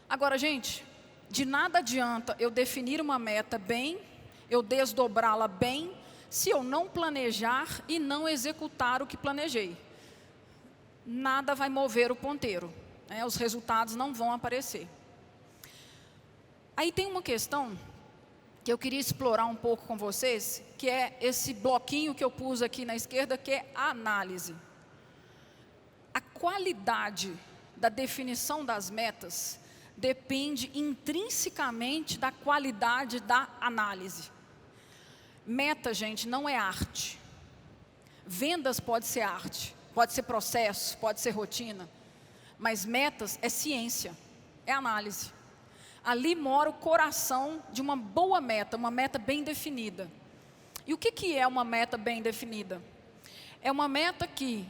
Agora, gente, de nada adianta eu definir uma meta bem, eu desdobrá-la bem, se eu não planejar e não executar o que planejei. Nada vai mover o ponteiro, né? Os resultados não vão aparecer. Aí tem uma questão que eu queria explorar um pouco com vocês, que é esse bloquinho que eu pus aqui na esquerda, que é a análise. A qualidade da definição das metas depende intrinsecamente da qualidade da análise. Meta, gente, não é arte. Vendas pode ser arte, pode ser processo, pode ser rotina, mas metas é ciência, é análise. Ali mora o coração de uma boa meta, uma meta bem definida. E o que é uma meta bem definida? É uma meta que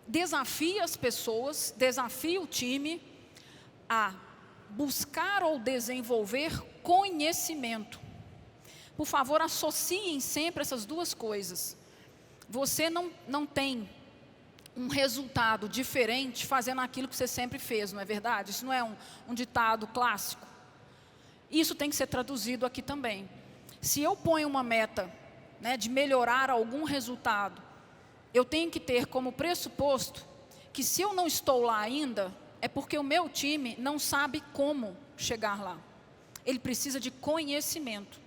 desafia as pessoas, desafia o time a buscar ou desenvolver conhecimento. Por favor, associem sempre essas duas coisas. Você não tem um resultado diferente fazendo aquilo que você sempre fez, não é verdade? Isso não é um ditado clássico. Isso tem que ser traduzido aqui também. Se eu ponho uma meta, né, de melhorar algum resultado, eu tenho que ter como pressuposto que se eu não estou lá ainda, é porque o meu time não sabe como chegar lá. Ele precisa de conhecimento.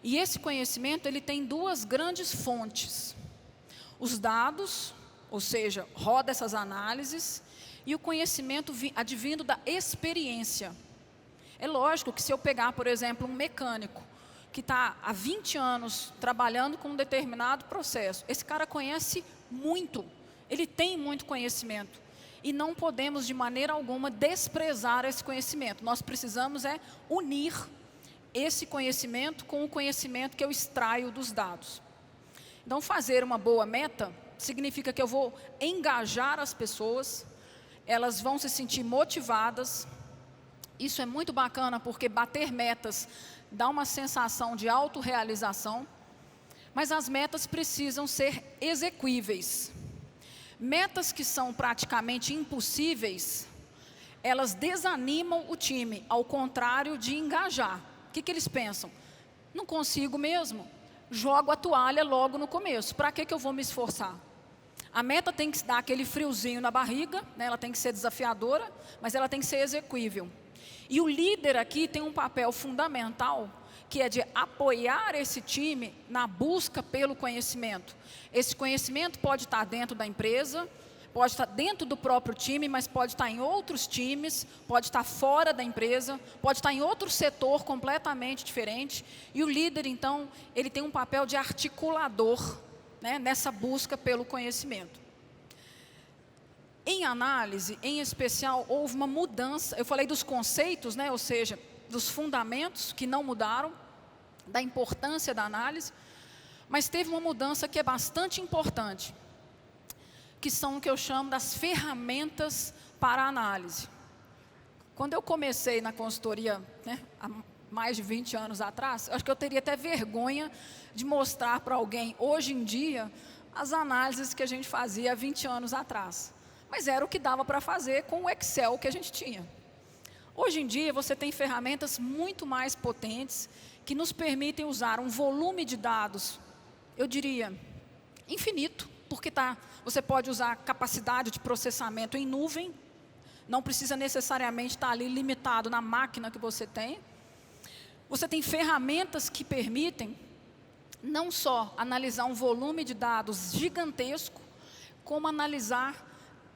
E esse conhecimento, ele tem duas grandes fontes. Os dados, ou seja, roda essas análises, e o conhecimento advindo da experiência. É lógico que se eu pegar, por exemplo, um mecânico que está há 20 anos trabalhando com um determinado processo, esse cara conhece muito, ele tem muito conhecimento. E não podemos, de maneira alguma, desprezar esse conhecimento. Nós precisamos unir esse conhecimento com o conhecimento que eu extraio dos dados. Então, fazer uma boa meta significa que eu vou engajar as pessoas, elas vão se sentir motivadas. Isso é muito bacana, porque bater metas dá uma sensação de autorrealização, mas as metas precisam ser exequíveis. Metas que são praticamente impossíveis, elas desanimam o time, ao contrário de engajar. O que eles pensam? Não consigo mesmo, jogo a toalha logo no começo, para que eu vou me esforçar? A meta tem que dar aquele friozinho na barriga, né? Ela tem que ser desafiadora, mas ela tem que ser exequível. E o líder aqui tem um papel fundamental, que é de apoiar esse time na busca pelo conhecimento. Esse conhecimento pode estar dentro da empresa, pode estar dentro do próprio time, mas pode estar em outros times, pode estar fora da empresa, pode estar em outro setor completamente diferente. E o líder, então, ele tem um papel de articulador, né, nessa busca pelo conhecimento. Em análise, em especial, houve uma mudança. Eu falei dos conceitos, né, ou seja, dos fundamentos que não mudaram, da importância da análise, mas teve uma mudança que é bastante importante, que são o que eu chamo das ferramentas para a análise. Quando eu comecei na consultoria, né, há mais de 20 anos atrás, eu acho que eu teria até vergonha de mostrar para alguém, hoje em dia, as análises que a gente fazia há 20 anos atrás. Mas era o que dava para fazer com o Excel que a gente tinha. Hoje em dia, você tem ferramentas muito mais potentes, que nos permitem usar um volume de dados, eu diria, infinito, porque você pode usar capacidade de processamento em nuvem, não precisa necessariamente estar ali limitado na máquina que você tem. Você tem ferramentas que permitem não só analisar um volume de dados gigantesco, como analisar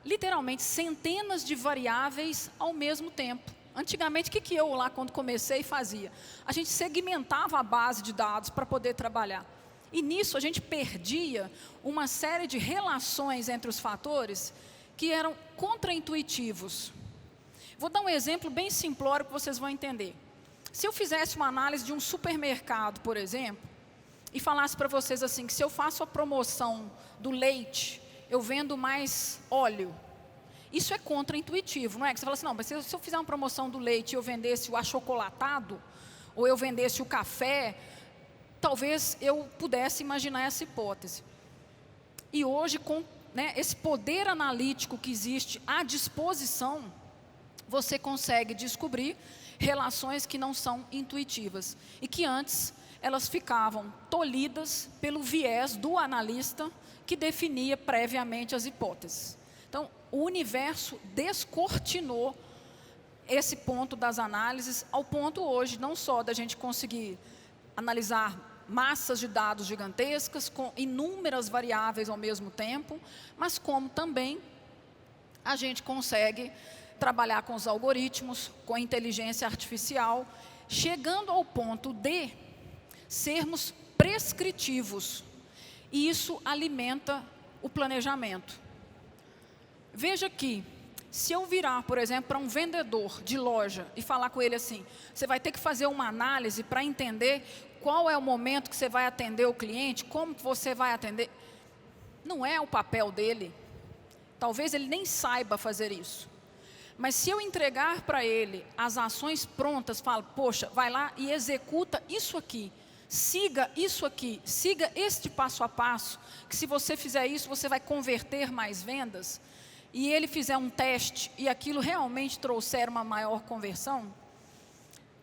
literalmente centenas de variáveis ao mesmo tempo. Antigamente, o que eu lá, quando comecei, fazia? A gente segmentava a base de dados para poder trabalhar. E nisso a gente perdia uma série de relações entre os fatores que eram contraintuitivos. Vou dar um exemplo bem simplório que vocês vão entender. Se eu fizesse uma análise de um supermercado, por exemplo, e falasse para vocês assim, que se eu faço a promoção do leite, eu vendo mais óleo. Isso é contraintuitivo, não é? Que você fala assim, não, mas se eu fizer uma promoção do leite e eu vendesse o achocolatado, ou eu vendesse o café, talvez eu pudesse imaginar essa hipótese. E hoje, com esse poder analítico que existe à disposição, você consegue descobrir relações que não são intuitivas e que antes elas ficavam tolhidas pelo viés do analista que definia previamente as hipóteses. Então, o universo descortinou esse ponto das análises ao ponto hoje não só da gente conseguir analisar massas de dados gigantescas com inúmeras variáveis ao mesmo tempo, mas como também a gente consegue trabalhar com os algoritmos, com a inteligência artificial, chegando ao ponto de sermos prescritivos. E isso alimenta o planejamento. Veja que, se eu virar, por exemplo, para um vendedor de loja e falar com ele assim, você vai ter que fazer uma análise para entender qual é o momento que você vai atender o cliente, como você vai atender. Não é o papel dele. Talvez ele nem saiba fazer isso. Mas se eu entregar para ele as ações prontas, falo, poxa, vai lá e executa isso aqui. Siga isso aqui, siga este passo a passo, que se você fizer isso, você vai converter mais vendas, e ele fizer um teste e aquilo realmente trouxer uma maior conversão,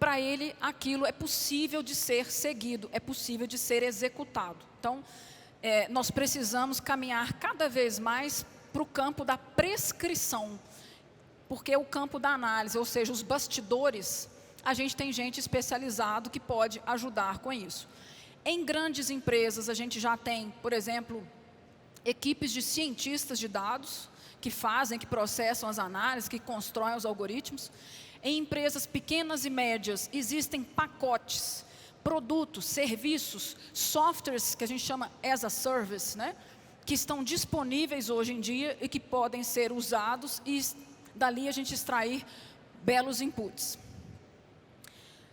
para ele aquilo é possível de ser seguido, é possível de ser executado. Então, nós precisamos caminhar cada vez mais para o campo da prescrição, porque o campo da análise, ou seja, os bastidores, a gente tem gente especializado que pode ajudar com isso. Em grandes empresas, a gente já tem, por exemplo, equipes de cientistas de dados, que fazem, que processam as análises, que constroem os algoritmos. Em empresas pequenas e médias, existem pacotes, produtos, serviços, softwares, que a gente chama as a service, né? Que estão disponíveis hoje em dia e que podem ser usados e dali a gente extrair belos inputs.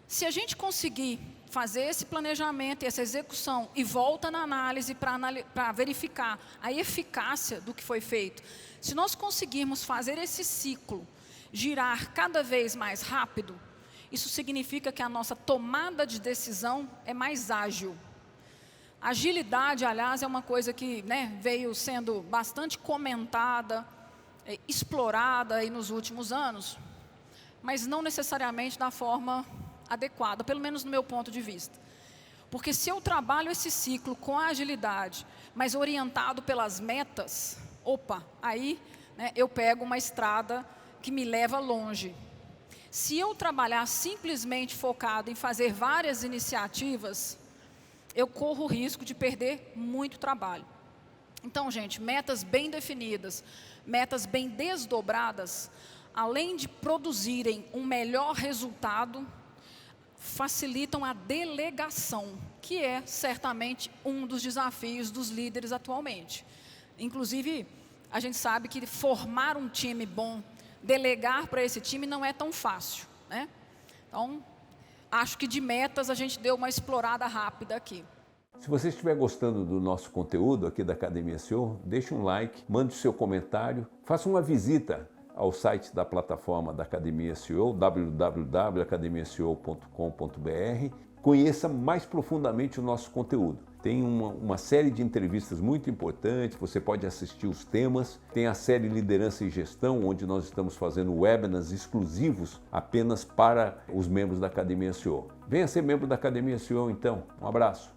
Se a gente conseguir fazer esse planejamento e essa execução e volta na análise para verificar a eficácia do que foi feito, se nós conseguirmos fazer esse ciclo girar cada vez mais rápido, isso significa que a nossa tomada de decisão é mais ágil. Agilidade, aliás, é uma coisa que veio sendo bastante comentada, explorada aí nos últimos anos, mas não necessariamente da forma adequada, pelo menos no meu ponto de vista. Porque se eu trabalho esse ciclo com agilidade, mas orientado pelas metas, aí eu pego uma estrada que me leva longe. Se eu trabalhar simplesmente focado em fazer várias iniciativas, eu corro o risco de perder muito trabalho. Então, gente, metas bem definidas, metas bem desdobradas, além de produzirem um melhor resultado, facilitam a delegação, que é certamente um dos desafios dos líderes atualmente. Inclusive, a gente sabe que formar um time bom, delegar para esse time não é tão fácil, né? Então, acho que de metas a gente deu uma explorada rápida aqui. Se você estiver gostando do nosso conteúdo aqui da Academia SEO, deixe um like, mande o seu comentário, faça uma visita ao site da plataforma da Academia SEO, www.academiaseo.com.br. Conheça mais profundamente o nosso conteúdo. Tem uma série de entrevistas muito importantes, você pode assistir os temas. Tem a série Liderança e Gestão, onde nós estamos fazendo webinars exclusivos apenas para os membros da Academia SEO. Venha ser membro da Academia SEO então. Um abraço.